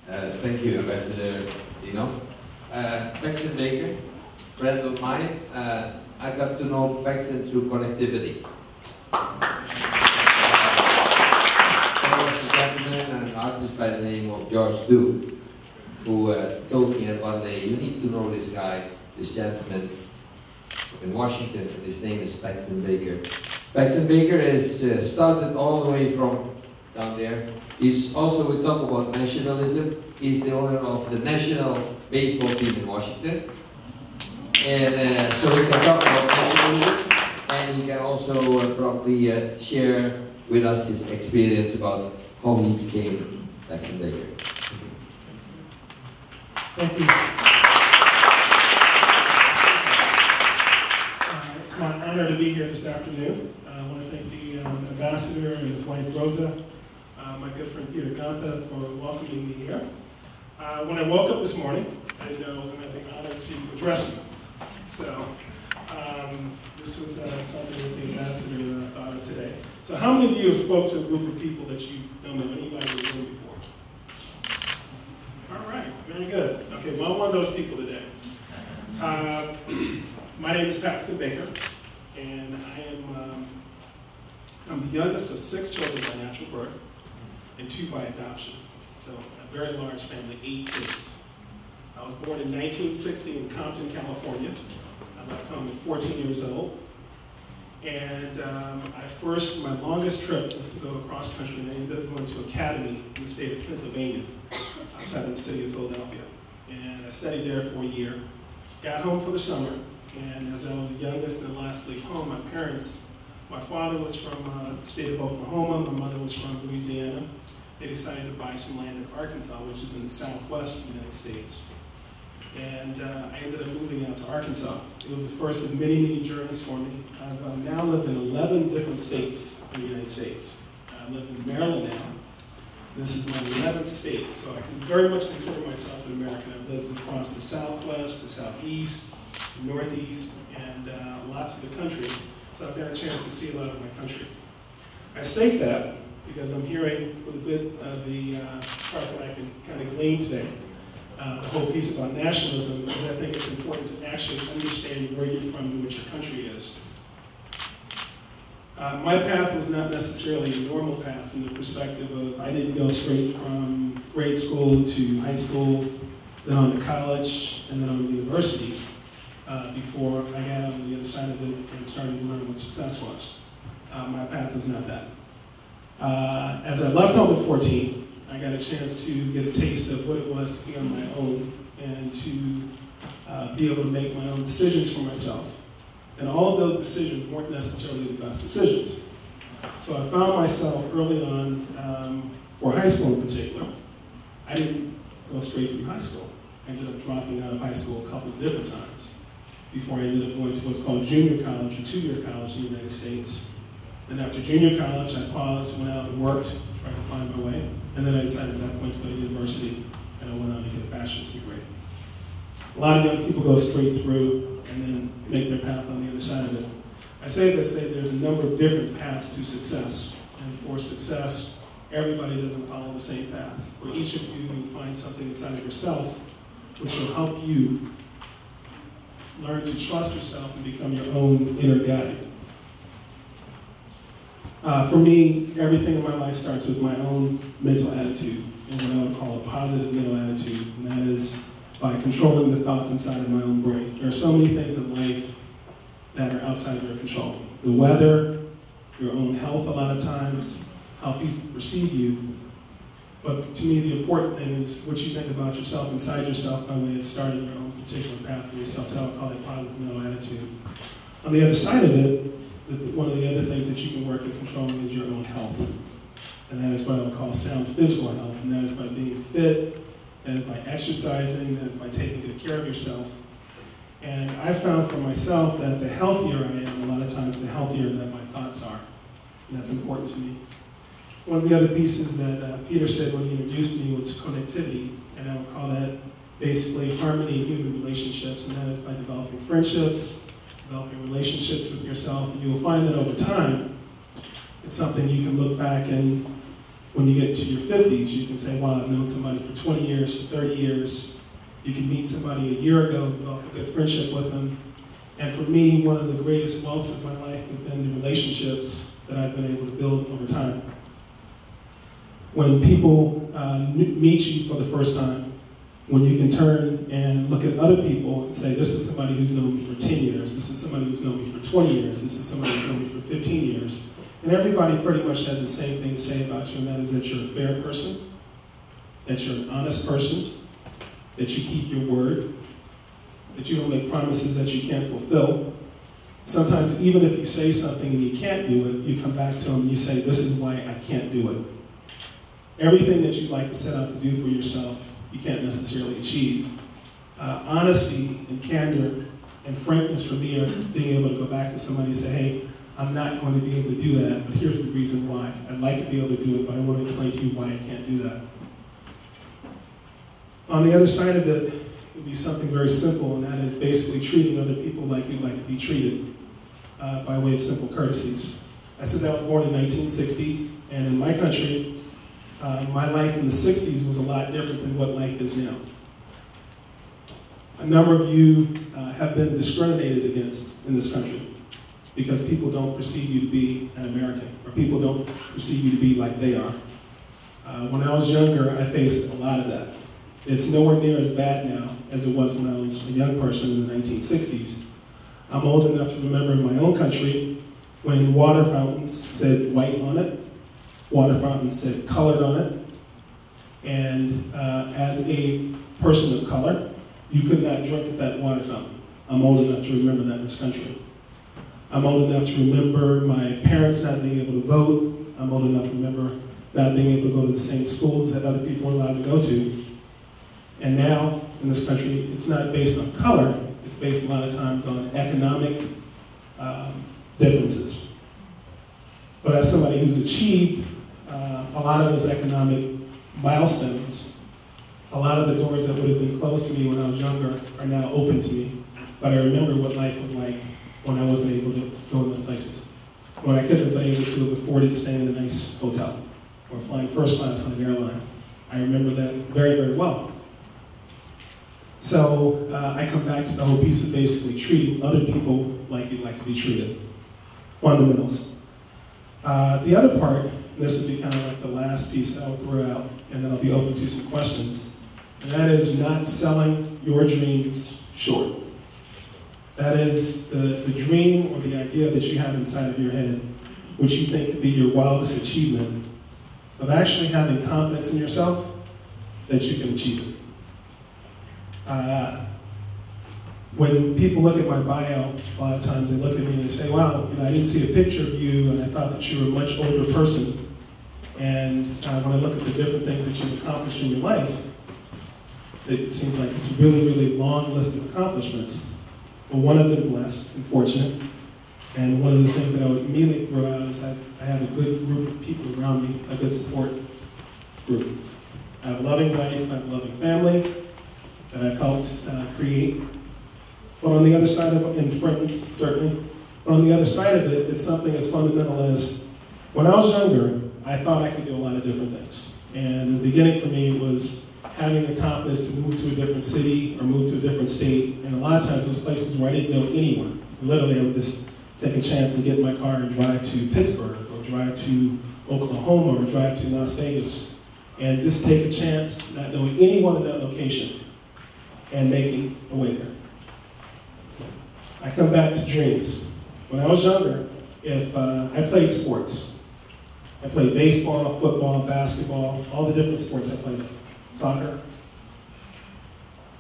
Thank you, Ambassador Dino. Paxton Baker, friend of mine. I got to know Paxton through connectivity. There was a gentleman, an artist by the name of George Duke, who told me that one day, you need to know this guy, this gentleman in Washington, and his name is Paxton Baker. Paxton Baker is started all the way from down there. He's also, we talk about nationalism. He's the owner of the national baseball team in Washington. And so we can talk about nationalism, and he can also probably share with us his experience about how he became Paxton Baker. Thank you. It's my honor to be here this afternoon. I want to thank the ambassador and his wife Rosa, my good friend Peter Gantha, for welcoming me here. When I woke up this morning, I didn't know I was going to have the honor to address you. So this was something that the ambassador thought of today. So how many of you have spoke to a group of people that you don't know anybody in the room before? All right, very good. Okay, well, I'm one of those people today. My name is Paxton Baker, and I'm the youngest of 6 children by natural birth and 2 by adoption. So a very large family, 8 kids. I was born in 1960 in Compton, California. I left home at 14 years old. And my longest trip was to go across country, and I ended up going to academy in the state of Pennsylvania, outside of the city of Philadelphia. And I studied there for a year. Got home for the summer, and as I was the youngest and last to leave home, my father was from the state of Oklahoma, my mother was from Louisiana. They decided to buy some land in Arkansas, which is in the southwest of the United States. And I ended up moving out to Arkansas. It was the first of many, many journeys for me. I've now lived in 11 different states in the United States. I live in Maryland now. This is my 11th state, so I can very much consider myself an American. I've lived across the southwest, the southeast, the northeast, and lots of the country. So I've got a chance to see a lot of my country. I state that because I'm hearing for the bit of the part that I can kind of glean today, the whole piece about nationalism, is I think it's important to actually understand where you're from and what your country is. My path was not necessarily a normal path from the perspective of I didn't go straight from grade school to high school, then on to college, and then on to university before I got on the other side of it and started to learn what success was. My path was not that. As I left home at 14, I got a chance to get a taste of what it was to be on my own and to be able to make my own decisions for myself. And all of those decisions weren't necessarily the best decisions. So I found myself early on, for high school in particular, I didn't go straight through high school. I ended up dropping out of high school a couple of different times before I ended up going to what's called junior college or 2-year college in the United States. And after junior college, I paused, went out and worked, tried to find my way, and then I decided at that point to go to university, and I went on to get a bachelor's degree. A lot of young people go straight through and then make their path on the other side of it. I say this, there's a number of different paths to success, and for success, everybody doesn't follow the same path. For each of you, you find something inside of yourself which will help you learn to trust yourself and become your own inner guide. For me, everything in my life starts with my own mental attitude, and what I would call a positive mental attitude, and that is by controlling the thoughts inside of my own brain. There are so many things in life that are outside of your control. The weather, your own health a lot of times, how people perceive you. But to me, the important thing is what you think about yourself inside yourself by way of starting your own particular path for yourself. So I would call it positive mental attitude. On the other side of it, one of the other things that you can work at controlling is your own health. And that is what I would call sound physical health. And that is by being fit, that is by exercising, that is by taking good care of yourself. And I've found for myself that the healthier I am, a lot of times the healthier that my thoughts are. And that's important to me. One of the other pieces that Peter said when he introduced me was connectivity. And I would call that basically harmony in human relationships. And that is by developing friendships, developing relationships with yourself, and you will find that over time, it's something you can look back and When you get to your 50s, you can say, wow, I've known somebody for 20 years, for 30 years. You can meet somebody a year ago, develop a good friendship with them. And for me, one of the greatest wealths of my life have been the relationships that I've been able to build over time. When people meet you for the first time, when you can turn and look at other people and say, this is somebody who's known me for 10 years, this is somebody who's known me for 20 years, this is somebody who's known me for 15 years, and everybody pretty much has the same thing to say about you, and that is that you're a fair person, that you're an honest person, that you keep your word, that you don't make promises that you can't fulfill. Sometimes even if you say something and you can't do it, you come back to them and you say, this is why I can't do it. Everything that you'd like to set out to do for yourself, you can't necessarily achieve. Honesty and candor and frankness for me are being able to go back to somebody and say, hey, I'm not going to be able to do that, but here's the reason why. I'd like to be able to do it, but I want to explain to you why I can't do that. On the other side of it would be something very simple, and that is basically treating other people like you'd like to be treated by way of simple courtesies. I said that I was born in 1960, and in my country, my life in the 60s was a lot different than what life is now. A number of you have been discriminated against in this country because people don't perceive you to be an American, or people don't perceive you to be like they are. When I was younger, I faced a lot of that. It's nowhere near as bad now as it was when I was a young person in the 1960s. I'm old enough to remember in my own country when water fountains said white on it, water fountains said colored on it, and as a person of color, you could not drink at that water fountain. I'm old enough to remember that in this country. I'm old enough to remember my parents not being able to vote. I'm old enough to remember not being able to go to the same schools that other people were allowed to go to. And now, in this country, it's not based on color, it's based a lot of times on economic differences. But as somebody who's achieved a lot of those economic milestones, a lot of the doors that would have been closed to me when I was younger are now open to me. But I remember what life was like when I wasn't able to go in those places. When I couldn't have been able to have afforded staying in a nice hotel or flying first class on an airline. I remember that very, very well. So I come back to the whole piece of basically treating other people like you'd like to be treated. Fundamentals. The other part, and this would be kind of like the last piece that I'll throw out, and then I'll be open to some questions, and that is not selling your dreams short. That is the dream or the idea that you have inside of your head, which you think could be your wildest achievement, of actually having confidence in yourself that you can achieve it. When people look at my bio, a lot of times they look at me and they say, wow, I didn't see a picture of you and I thought that you were a much older person. And when I look at the different things that you've accomplished in your life, it seems like it's a really, really long list of accomplishments. But one of them blessed and fortunate. And one of the things that I would immediately throw out is I have a good group of people around me, a good support group. I have a loving wife, I have a loving family that I've helped create. But on the other side of it, and friends, certainly, but on the other side of it, it's something as fundamental as, when I was younger, I thought I could do a lot of different things. And the beginning for me was having the confidence to move to a different city or move to a different state. And a lot of times those places where I didn't know anyone. Literally, I would just take a chance and get in my car and drive to Pittsburgh or drive to Oklahoma or drive to Las Vegas and just take a chance, not knowing anyone in that location, and making a way there. I come back to dreams. When I was younger, if I played sports. I played baseball, football, basketball, all the different sports I played. Soccer.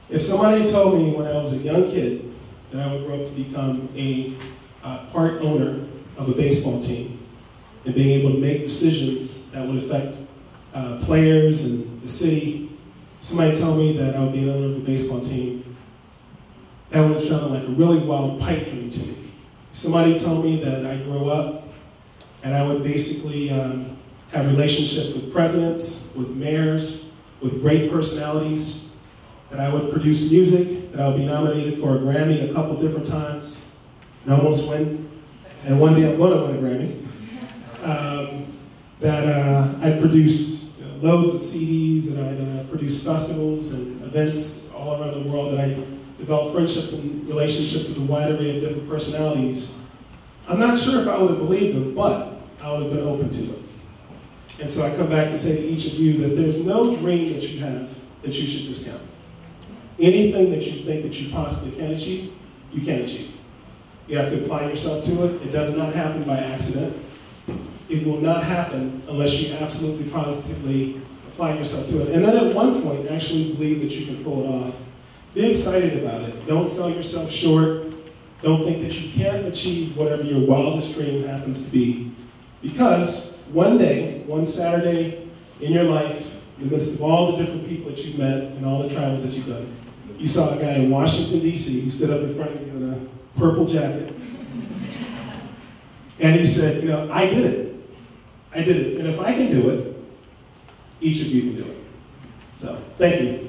If somebody told me when I was a young kid that I would grow up to become a part owner of a baseball team and being able to make decisions that would affect players and the city, somebody told me that I would be an owner of a baseball team, that would have sounded like a really wild pipe dream to me. Somebody told me that I'd grow up and I would basically have relationships with presidents, with mayors, with great personalities, that I would produce music, that I would be nominated for a Grammy a couple different times, and almost win, and one day I'm going to win a Grammy, that I'd produce loads of CDs, and I'd produce festivals and events all around the world, and I developed friendships and relationships with a wide array of different personalities. I'm not sure if I would have believed them, but I would have been open to it. And so I come back to say to each of you that there's no dream that you have that you should discount. Anything that you think that you possibly can achieve, you can achieve. You have to apply yourself to it. It does not happen by accident. It will not happen unless you absolutely positively apply yourself to it. And then at one point, actually believe that you can pull it off. Be excited about it. Don't sell yourself short. Don't think that you can't achieve whatever your wildest dream happens to be. Because one day, one Saturday in your life, in the midst of all the different people that you've met and all the travels that you've done, you saw a guy in Washington, D.C. who stood up in front of you in a purple jacket. And he said, you know, I did it. I did it. And if I can do it, each of you can do it. So, thank you.